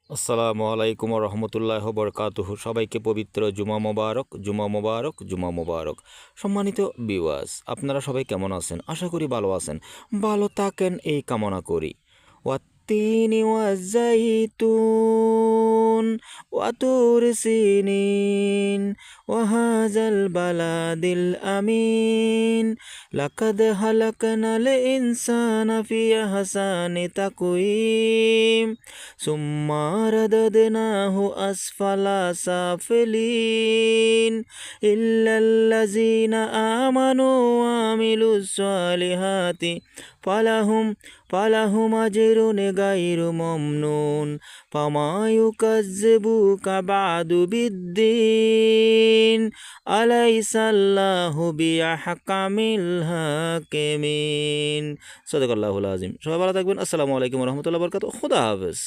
আসসালামু আলাইকুম রহমতুল্লাহ বরকাতুহু। সবাইকে পবিত্র জুমা মোবারক, জুমা মোবারক, জুমা মোবারক। সম্মানিত ভিউয়ার্স, আপনারা সবাই কেমন আছেন? আশা করি ভালো আছেন। ভালো থাকেন এই কামনা করি। ওয়াত্তিনি ওয়াজ্জাইতুন ওয়াতুর সিনিন ওয়াহাজাল বালাদিল আমিন লাকাদ হালাকনাল ইনসানা ফি আহসানি তাকওয়িম সুম্মা রাদাদনাহু আসফালা সাফিলিন ইল্লাল্লাযিনা আমানু ওয়া আমিলুস সালিহাতি ফালাহুম আজরুন গায়রু মামনুন ফামা ইউকাজ্জিবুকা বাদু বিদ্দিন আলাইসাল্লাহু বিআহকামিল হাকিমিন। সাদাকাল্লাহুল আযীম। সবাই ভালো থাকবেন। আসসালামু আলাইকুম ওয়া রাহমাতুল্লাহি ওয়া বারাকাতুহু। খুদা হাফেজ।